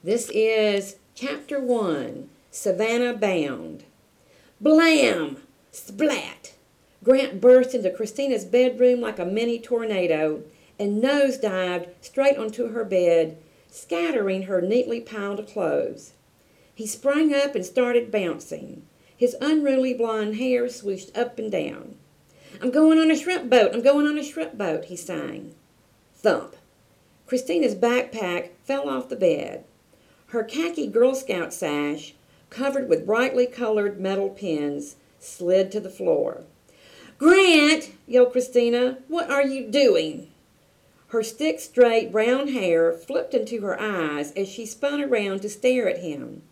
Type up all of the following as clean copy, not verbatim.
This is Chapter 1, Savannah Bound. Blam! Splat! Grant burst into Christina's bedroom like a mini tornado and nosedived straight onto her bed, scattering her neatly piled clothes. He sprang up and started bouncing. His unruly blonde hair swooshed up and down. "I'm going on a shrimp boat, I'm going on a shrimp boat," he sang. Thump! Christina's backpack fell off the bed. Her khaki Girl Scout sash, covered with brightly colored metal pins, slid to the floor. "Grant!" yelled Christina. "What are you doing?" Her stick-straight brown hair flipped into her eyes as she spun around to stare at him.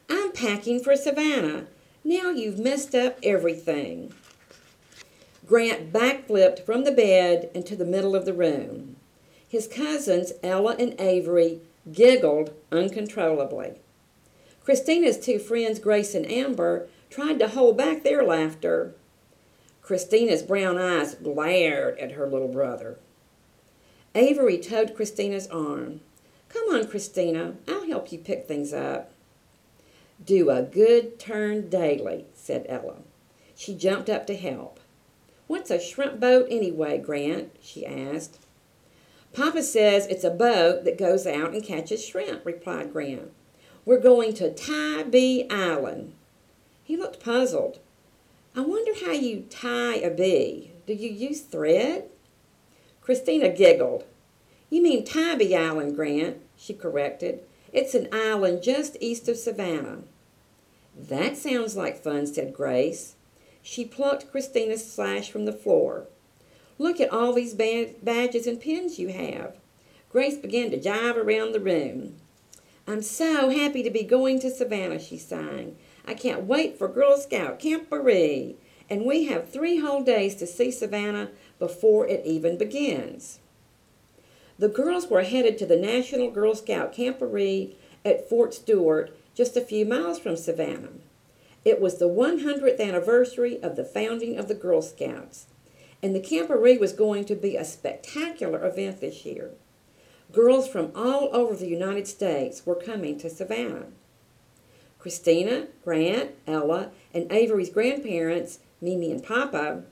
"I'm packing for Savannah. Now you've messed up everything." Grant backflipped from the bed into the middle of the room. His cousins, Ella and Avery, giggled uncontrollably. Christina's two friends, Grace and Amber, tried to hold back their laughter. Christina's brown eyes glared at her little brother. Avery tugged Christina's arm. "Come on, Christina, I'll help you pick things up." "Do a good turn daily," said Ella. She jumped up to help. "What's a shrimp boat anyway, Grant?" she asked. "Papa says it's a boat that goes out and catches shrimp," replied Grant. "We're going to Tybee Island." He looked puzzled. "I wonder how you tie a bee. Do you use thread?" Christina giggled. "You mean Tybee Island, Grant," she corrected. "It's an island just east of Savannah." "That sounds like fun," said Grace. She plucked Christina's sash from the floor. "Look at all these badges and pins you have." Grace began to jive around the room. "I'm so happy to be going to Savannah," she sang. "I can't wait for Girl Scout Camporee. And we have 3 whole days to see Savannah before it even begins." The girls were headed to the National Girl Scout Camporee at Fort Stewart, just a few miles from Savannah. It was the 100th anniversary of the founding of the Girl Scouts, and the Camporee was going to be a spectacular event this year. Girls from all over the United States were coming to Savannah. Christina, Grant, Ella, and Avery's grandparents, Mimi and Papa,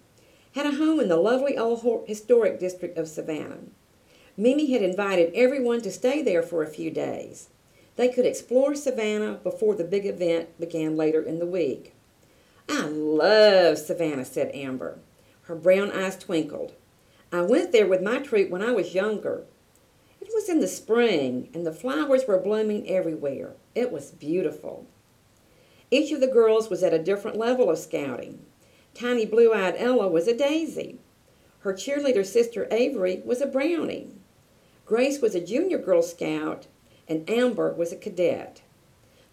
had a home in the lovely old historic district of Savannah. Mimi had invited everyone to stay there for a few days. They could explore Savannah before the big event began later in the week. "I love Savannah," said Amber. Her brown eyes twinkled. "I went there with my troop when I was younger. It was in the spring, and the flowers were blooming everywhere. It was beautiful." Each of the girls was at a different level of scouting. Tiny blue-eyed Ella was a daisy. Her cheerleader sister Avery was a brownie. Grace was a junior Girl Scout, and Amber was a cadet.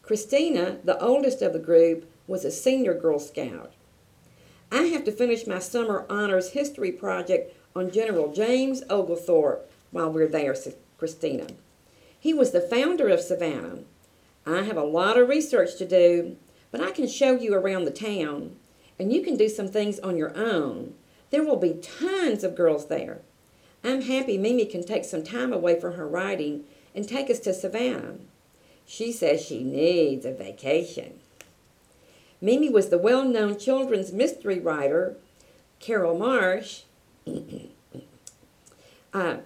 Christina, the oldest of the group, was a senior Girl Scout. "I have to finish my summer honors history project on General James Oglethorpe while we're there," said Christina. "He was the founder of Savannah. I have a lot of research to do, but I can show you around the town, and you can do some things on your own. There will be tons of girls there. I'm happy Mimi can take some time away from her writing and take us to Savannah. She says she needs a vacation." Mimi was the well-known children's mystery writer, Carole Marsh.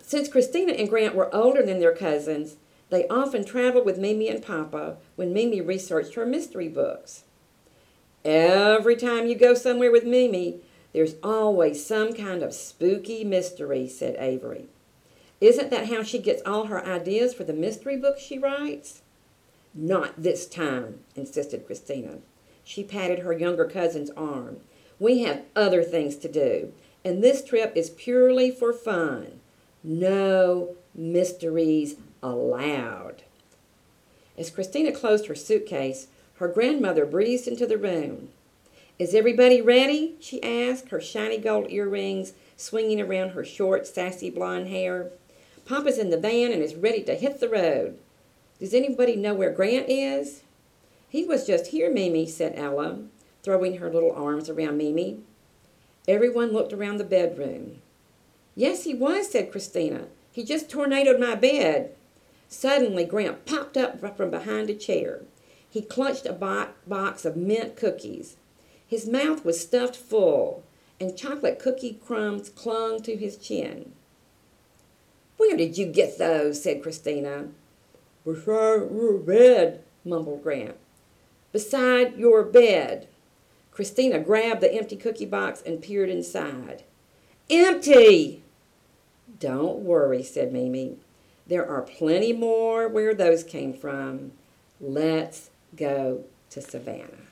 Since Christina and Grant were older than their cousins, they often traveled with Mimi and Papa when Mimi researched her mystery books. "Every time you go somewhere with Mimi, there's always some kind of spooky mystery," said Avery. "Isn't that how she gets all her ideas for the mystery books she writes?" "Not this time," insisted Christina. She patted her younger cousin's arm. "We have other things to do, and this trip is purely for fun. No mysteries allowed." As Christina closed her suitcase, her grandmother breezed into the room. "Is everybody ready?" she asked, her shiny gold earrings swinging around her short, sassy blonde hair. "Papa's in the van and is ready to hit the road. Does anybody know where Grant is?" "He was just here, Mimi," said Ella, throwing her little arms around Mimi. Everyone looked around the bedroom. "Yes, he was," said Christina. "He just tornadoed my bed." Suddenly, Grant popped up from behind a chair. He clutched a box of mint cookies. His mouth was stuffed full, and chocolate cookie crumbs clung to his chin. "Where did you get those?" said Christina. "Beside your bed," mumbled Grant. "Beside your bed." Christina grabbed the empty cookie box and peered inside. "Empty!" "Don't worry," said Mimi. "There are plenty more where those came from. Let's go to Savannah."